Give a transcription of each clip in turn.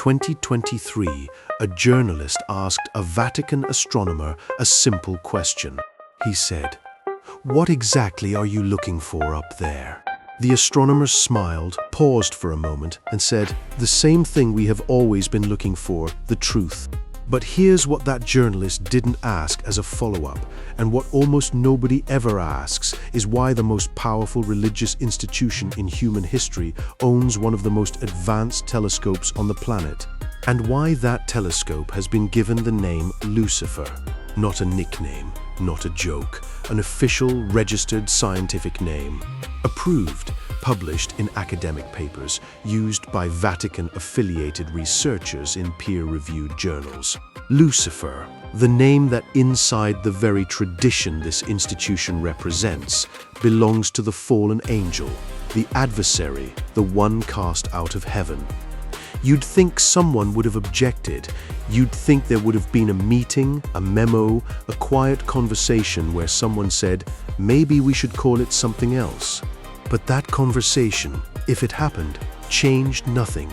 2023, a journalist asked a Vatican astronomer a simple question. He said, "What exactly are you looking for up there?" The astronomer smiled, paused for a moment, and said, "The same thing we have always been looking for, the truth." But here's what that journalist didn't ask as a follow-up, and what almost nobody ever asks, is why the most powerful religious institution in human history owns one of the most advanced telescopes on the planet, and why that telescope has been given the name Lucifer. Not a nickname, not a joke, an official, registered scientific name. Approved, published in academic papers, used by Vatican-affiliated researchers in peer-reviewed journals. Lucifer, the name that inside the very tradition this institution represents, belongs to the fallen angel, the adversary, the one cast out of heaven. You'd think someone would have objected. You'd think there would have been a meeting, a memo, a quiet conversation where someone said, maybe we should call it something else. But that conversation, if it happened, changed nothing.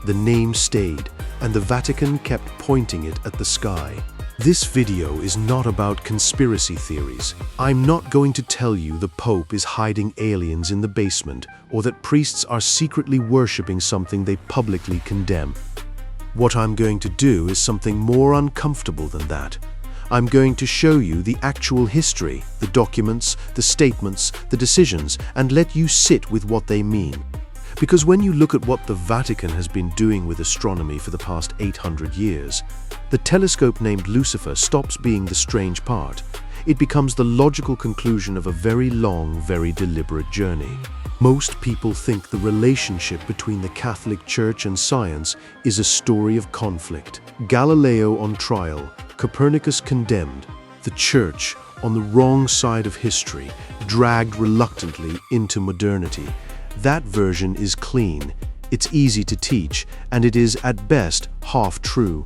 The name stayed, and the Vatican kept pointing it at the sky. This video is not about conspiracy theories. I'm not going to tell you the Pope is hiding aliens in the basement, or that priests are secretly worshipping something they publicly condemn. What I'm going to do is something more uncomfortable than that. I'm going to show you the actual history, the documents, the statements, the decisions, and let you sit with what they mean. Because when you look at what the Vatican has been doing with astronomy for the past 800 years, the telescope named Lucifer stops being the strange part. It becomes the logical conclusion of a very long, very deliberate journey. Most people think the relationship between the Catholic Church and science is a story of conflict. Galileo on trial, Copernicus condemned, the Church, on the wrong side of history, dragged reluctantly into modernity. That version is clean, it's easy to teach, and it is, at best, half true.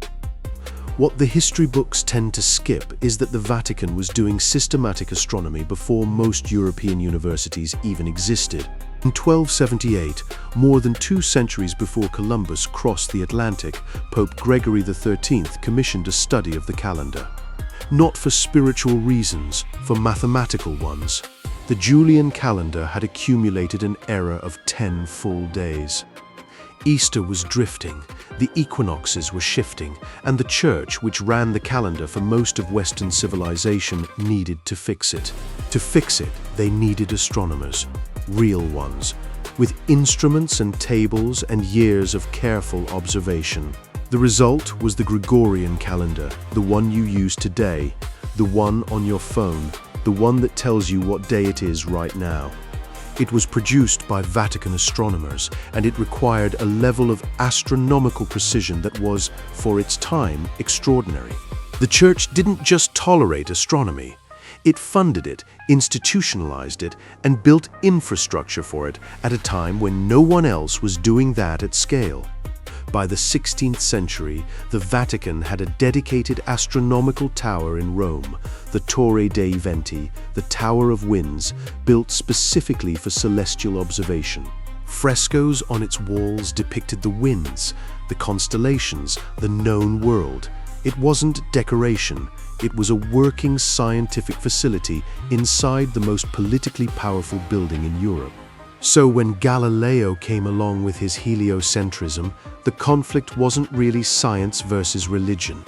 What the history books tend to skip is that the Vatican was doing systematic astronomy before most European universities even existed. In 1278, more than 2 centuries before Columbus crossed the Atlantic, Pope Gregory XIII commissioned a study of the calendar. Not for spiritual reasons, for mathematical ones. The Julian calendar had accumulated an error of 10 full days. Easter was drifting, the equinoxes were shifting, and the Church, which ran the calendar for most of Western civilization, needed to fix it. To fix it, they needed astronomers, real ones, with instruments and tables and years of careful observation. The result was the Gregorian calendar, the one you use today, the one on your phone, the one that tells you what day it is right now. It was produced by Vatican astronomers, and it required a level of astronomical precision that was, for its time, extraordinary. The Church didn't just tolerate astronomy. It funded it, institutionalized it, and built infrastructure for it at a time when no one else was doing that at scale. By the 16th century, the Vatican had a dedicated astronomical tower in Rome, the Torre dei Venti, the Tower of Winds, built specifically for celestial observation. Frescoes on its walls depicted the winds, the constellations, the known world. It wasn't decoration, it was a working scientific facility inside the most politically powerful building in Europe. So when Galileo came along with his heliocentrism, the conflict wasn't really science versus religion.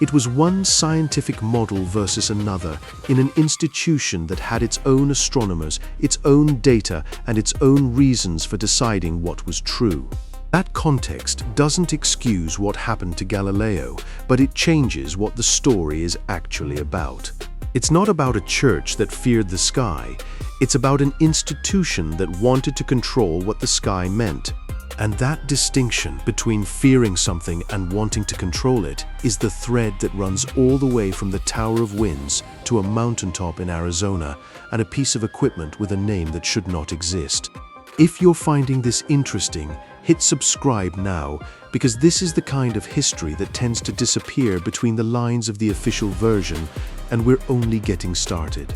It was one scientific model versus another in an institution that had its own astronomers, its own data, and its own reasons for deciding what was true. That context doesn't excuse what happened to Galileo, but it changes what the story is actually about. It's not about a church that feared the sky. It's about an institution that wanted to control what the sky meant. And that distinction between fearing something and wanting to control it is the thread that runs all the way from the Tower of Winds to a mountaintop in Arizona and a piece of equipment with a name that should not exist. If you're finding this interesting, hit subscribe now, because this is the kind of history that tends to disappear between the lines of the official version, and we're only getting started.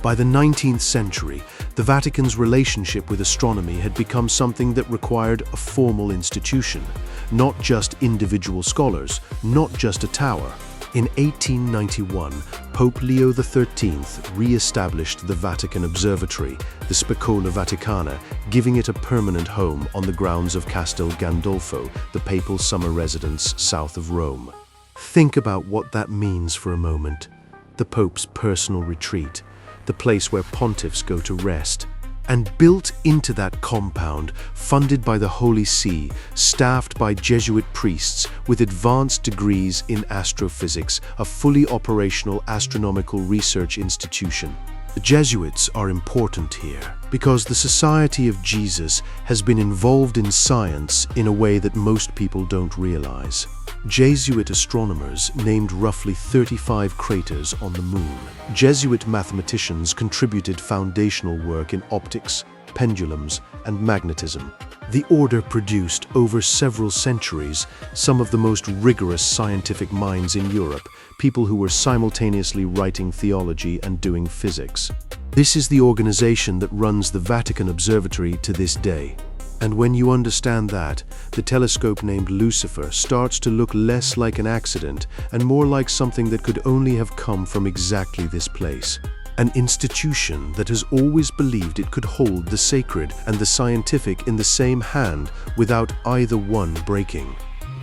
By the 19th century, the Vatican's relationship with astronomy had become something that required a formal institution. not just individual scholars, not just a tower. In 1891, Pope Leo XIII re-established the Vatican Observatory, the Spicola Vaticana, giving it a permanent home on the grounds of Castel Gandolfo, the papal summer residence south of Rome. Think about what that means for a moment. The Pope's personal retreat, the place where pontiffs go to rest. And built into that compound, funded by the Holy See, staffed by Jesuit priests with advanced degrees in astrophysics, a fully operational astronomical research institution. The Jesuits are important here because the Society of Jesus has been involved in science in a way that most people don't realize. Jesuit astronomers named roughly 35 craters on the moon. Jesuit mathematicians contributed foundational work in optics, pendulums, and magnetism. The order produced over several centuries some of the most rigorous scientific minds in Europe, people who were simultaneously writing theology and doing physics. This is the organization that runs the Vatican Observatory to this day. And when you understand that, the telescope named Lucifer starts to look less like an accident and more like something that could only have come from exactly this place. An institution that has always believed it could hold the sacred and the scientific in the same hand without either one breaking.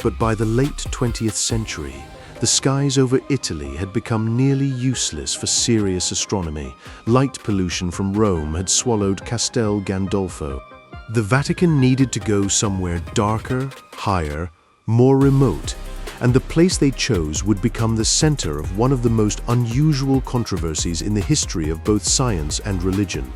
But by the late 20th century, the skies over Italy had become nearly useless for serious astronomy. Light pollution from Rome had swallowed Castel Gandolfo. The Vatican needed to go somewhere darker, higher, more remote, and the place they chose would become the center of one of the most unusual controversies in the history of both science and religion.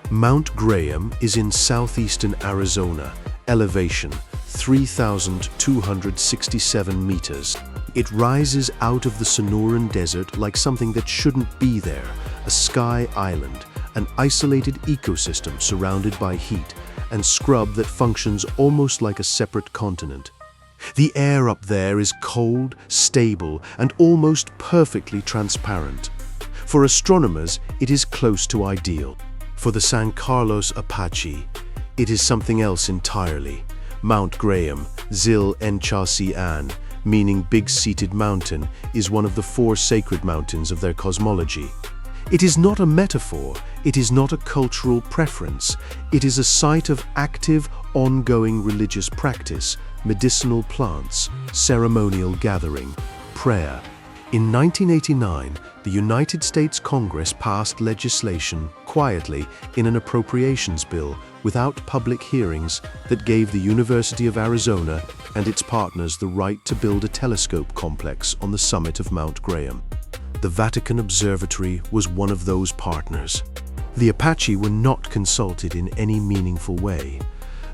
Mount Graham is in southeastern Arizona, elevation 3,267 meters. It rises out of the Sonoran Desert like something that shouldn't be there, a sky island, an isolated ecosystem surrounded by heat, and scrub that functions almost like a separate continent. The air up there is cold, stable, and almost perfectly transparent. For astronomers, it is close to ideal. For the San Carlos Apache, it is something else entirely. Mount Graham, Zil Enchasian, meaning big-seated mountain, is one of the 4 sacred mountains of their cosmology. It is not a metaphor, it is not a cultural preference, it is a site of active, ongoing religious practice, medicinal plants, ceremonial gathering, prayer. In 1989, the United States Congress passed legislation, quietly, in an appropriations bill, without public hearings, that gave the University of Arizona and its partners the right to build a telescope complex on the summit of Mount Graham. The Vatican Observatory was one of those partners. The Apache were not consulted in any meaningful way.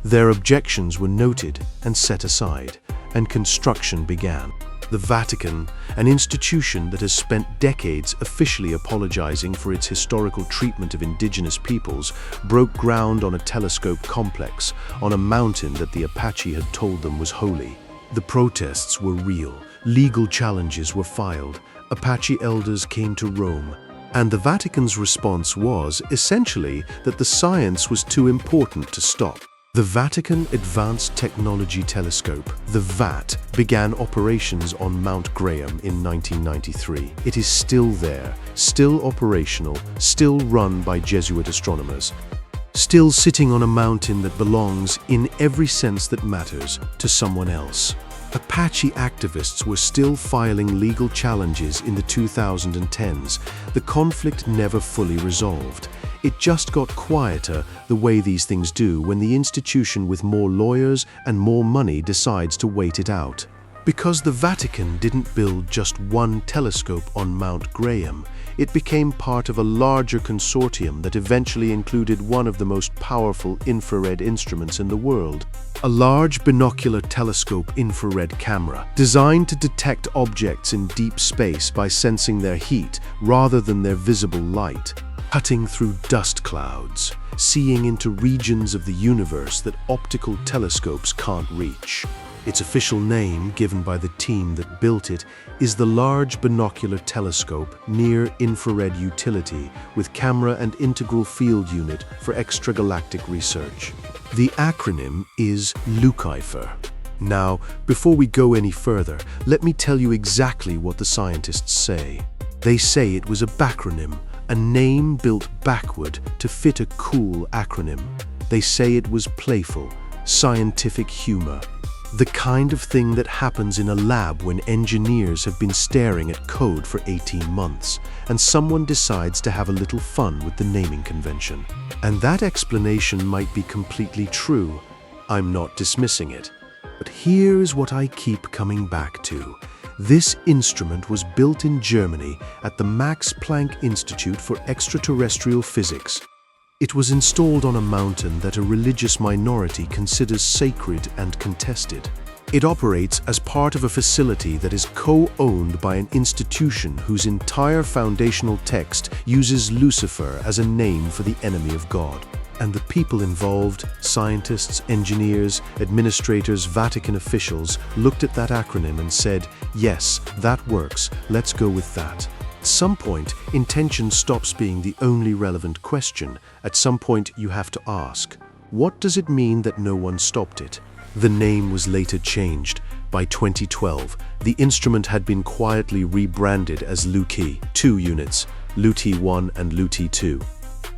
Their objections were noted and set aside, and construction began. The Vatican, an institution that has spent decades officially apologizing for its historical treatment of indigenous peoples, broke ground on a telescope complex on a mountain that the Apache had told them was holy. The protests were real. Legal challenges were filed. Apache elders came to Rome, and the Vatican's response was, essentially, that the science was too important to stop. The Vatican Advanced Technology Telescope, the VAT, began operations on Mount Graham in 1993. It is still there, still operational, still run by Jesuit astronomers, still sitting on a mountain that belongs, in every sense that matters, to someone else. Apache activists were still filing legal challenges in the 2010s. The conflict never fully resolved. It just got quieter, the way these things do when the institution with more lawyers and more money decides to wait it out. Because the Vatican didn't build just one telescope on Mount Graham, it became part of a larger consortium that eventually included one of the most powerful infrared instruments in the world. A large binocular telescope infrared camera, designed to detect objects in deep space by sensing their heat rather than their visible light, cutting through dust clouds, seeing into regions of the universe that optical telescopes can't reach. Its official name, given by the team that built it, is the Large Binocular Telescope Near Infrared Utility with Camera and Integral Field Unit for Extragalactic Research. The acronym is Lucifer. Now, before we go any further, let me tell you exactly what the scientists say. They say it was a backronym, a name built backward to fit a cool acronym. They say it was playful, scientific humor, the kind of thing that happens in a lab when engineers have been staring at code for 18 months, and someone decides to have a little fun with the naming convention. And that explanation might be completely true. I'm not dismissing it. But here is what I keep coming back to. This instrument was built in Germany at the Max Planck Institute for Extraterrestrial Physics. It was installed on a mountain that a religious minority considers sacred and contested. It operates as part of a facility that is co-owned by an institution whose entire foundational text uses Lucifer as a name for the enemy of God. And the people involved, scientists, engineers, administrators, Vatican officials, looked at that acronym and said, yes, that works, let's go with that. At some point, intention stops being the only relevant question. At some point, you have to ask, what does it mean that no one stopped it? The name was later changed. By 2012, the instrument had been quietly rebranded as LUTI, 2 units, LUTI 1 and LUTI 2.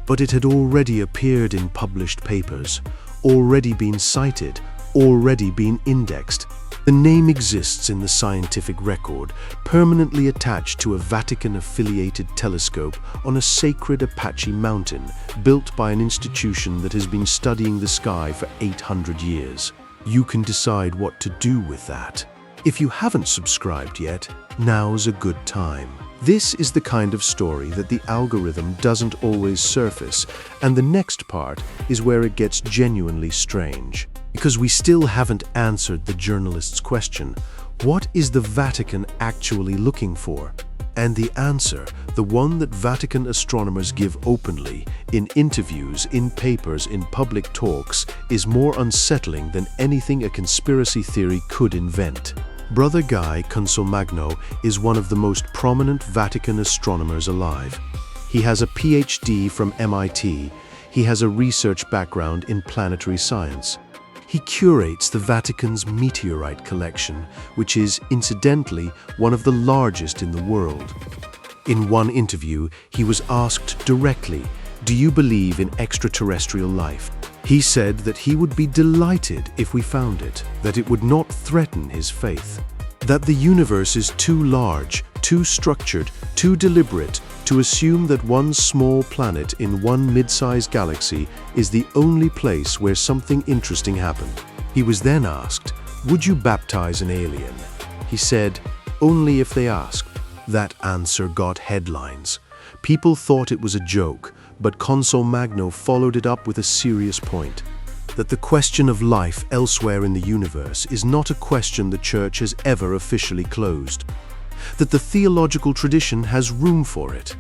But it had already appeared in published papers, already been cited, already been indexed. The name exists in the scientific record, permanently attached to a Vatican-affiliated telescope on a sacred Apache mountain, built by an institution that has been studying the sky for 800 years. You can decide what to do with that. If you haven't subscribed yet, now's a good time. This is the kind of story that the algorithm doesn't always surface, and the next part is where it gets genuinely strange. Because we still haven't answered the journalist's question, what is the Vatican actually looking for? And the answer, the one that Vatican astronomers give openly, in interviews, in papers, in public talks, is more unsettling than anything a conspiracy theory could invent. Brother Guy Consolmagno is one of the most prominent Vatican astronomers alive. He has a PhD from MIT. He has a research background in planetary science. He curates the Vatican's meteorite collection, which is, incidentally, one of the largest in the world. In one interview, he was asked directly, "Do you believe in extraterrestrial life?" He said that he would be delighted if we found it, that it would not threaten his faith, that the universe is too large, too structured, too deliberate to assume that one small planet in one mid-sized galaxy is the only place where something interesting happened. He was then asked, "Would you baptize an alien?" He said, "Only if they asked." That answer got headlines. People thought it was a joke, but Consolmagno followed it up with a serious point, that the question of life elsewhere in the universe is not a question the Church has ever officially closed, that the theological tradition has room for it,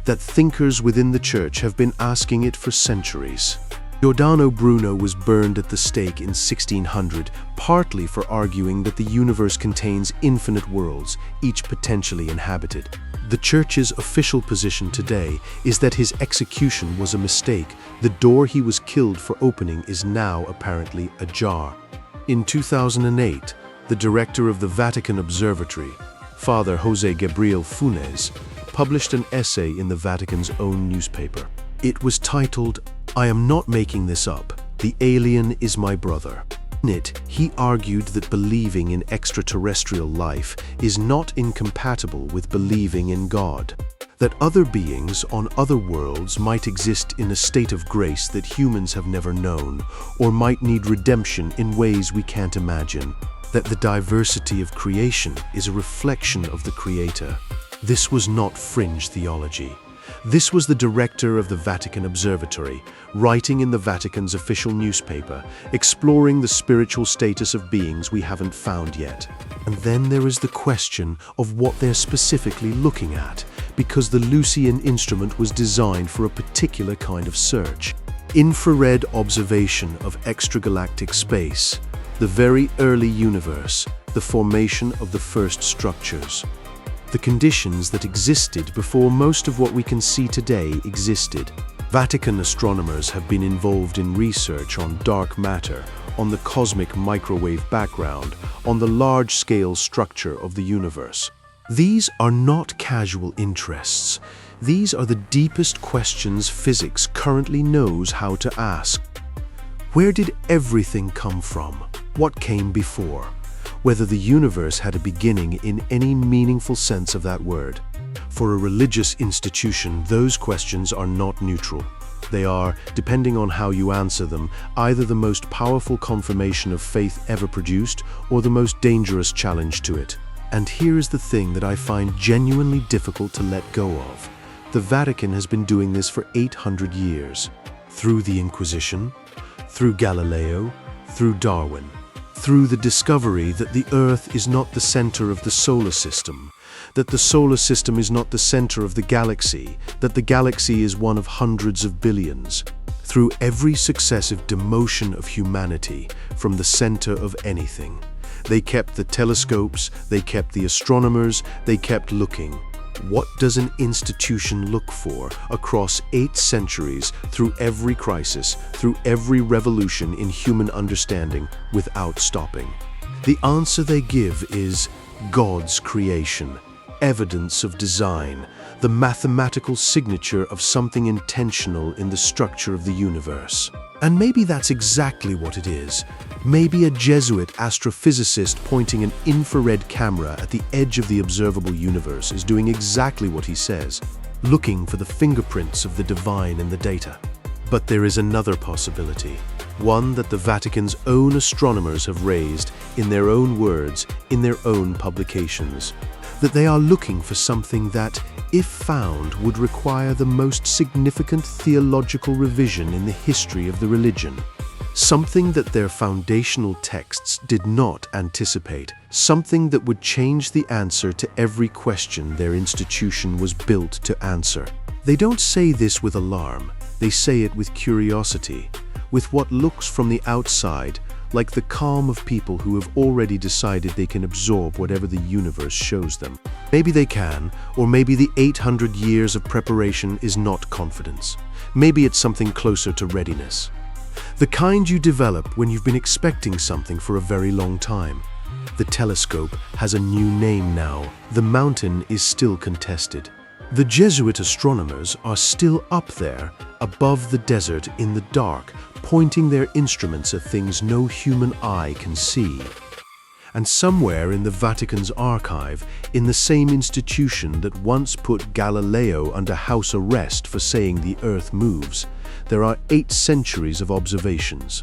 that thinkers within the Church have been asking it for centuries. Giordano Bruno was burned at the stake in 1600, partly for arguing that the universe contains infinite worlds, each potentially inhabited. The Church's official position today is that his execution was a mistake. The door he was killed for opening is now apparently ajar. In 2008, the director of the Vatican Observatory, Father José Gabriel Funes, published an essay in the Vatican's own newspaper. It was titled, "I am not making this up. The alien is my brother." In it, he argued that believing in extraterrestrial life is not incompatible with believing in God, that other beings on other worlds might exist in a state of grace that humans have never known, or might need redemption in ways we can't imagine, that the diversity of creation is a reflection of the Creator. This was not fringe theology. This was the director of the Vatican Observatory, writing in the Vatican's official newspaper, exploring the spiritual status of beings we haven't found yet. And then there is the question of what they're specifically looking at, because the Lucian instrument was designed for a particular kind of search. Infrared observation of extragalactic space, the very early universe, the formation of the first structures. The conditions that existed before most of what we can see today existed. Vatican astronomers have been involved in research on dark matter, on the cosmic microwave background, on the large-scale structure of the universe. These are not casual interests. These are the deepest questions physics currently knows how to ask. Where did everything come from? What came before? Whether the universe had a beginning in any meaningful sense of that word. For a religious institution, those questions are not neutral. They are, depending on how you answer them, either the most powerful confirmation of faith ever produced or the most dangerous challenge to it. And here is the thing that I find genuinely difficult to let go of. The Vatican has been doing this for 800 years. Through the Inquisition, through Galileo, through Darwin, through the discovery that the Earth is not the center of the solar system, that the solar system is not the center of the galaxy, that the galaxy is one of hundreds of billions. Through every successive demotion of humanity from the center of anything. They kept the telescopes, they kept the astronomers, they kept looking. What does an institution look for across 8 centuries, through every crisis, through every revolution in human understanding, without stopping? The answer they give is God's creation. Evidence of design, the mathematical signature of something intentional in the structure of the universe. And maybe that's exactly what it is. Maybe a Jesuit astrophysicist pointing an infrared camera at the edge of the observable universe is doing exactly what he says, looking for the fingerprints of the divine in the data. But there is another possibility, one that the Vatican's own astronomers have raised in their own words, in their own publications. That they are looking for something that, if found, would require the most significant theological revision in the history of the religion. Something that their foundational texts did not anticipate. Something that would change the answer to every question their institution was built to answer. They don't say this with alarm. They say it with curiosity, with what looks from the outside like the calm of people who have already decided they can absorb whatever the universe shows them. Maybe they can, or maybe the 800 years of preparation is not confidence. Maybe it's something closer to readiness. The kind you develop when you've been expecting something for a very long time. The telescope has a new name now. The mountain is still contested. The Jesuit astronomers are still up there, above the desert in the dark, pointing their instruments at things no human eye can see. And somewhere in the Vatican's archive, in the same institution that once put Galileo under house arrest for saying the Earth moves, there are 8 centuries of observations,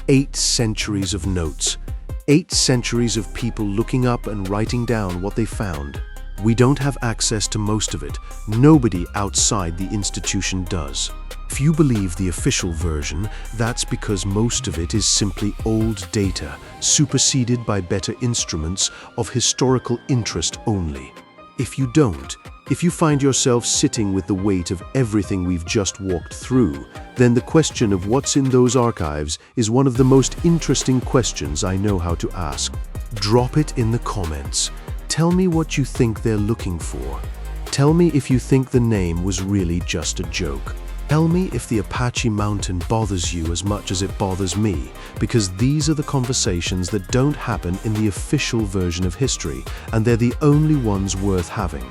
8 centuries of notes, 8 centuries of people looking up and writing down what they found. We don't have access to most of it. Nobody outside the institution does. If you believe the official version, that's because most of it is simply old data, superseded by better instruments of historical interest only. If you don't, if you find yourself sitting with the weight of everything we've just walked through, then the question of what's in those archives is one of the most interesting questions I know how to ask. Drop it in the comments. Tell me what you think they're looking for. Tell me if you think the name was really just a joke. Tell me if the Apache mountain bothers you as much as it bothers me, because these are the conversations that don't happen in the official version of history, and they're the only ones worth having.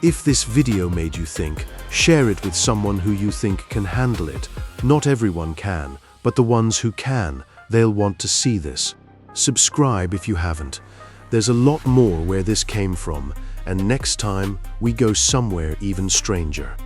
If this video made you think, share it with someone who you think can handle it. Not everyone can, but the ones who can, they'll want to see this. Subscribe if you haven't. There's a lot more where this came from, and next time we go somewhere even stranger.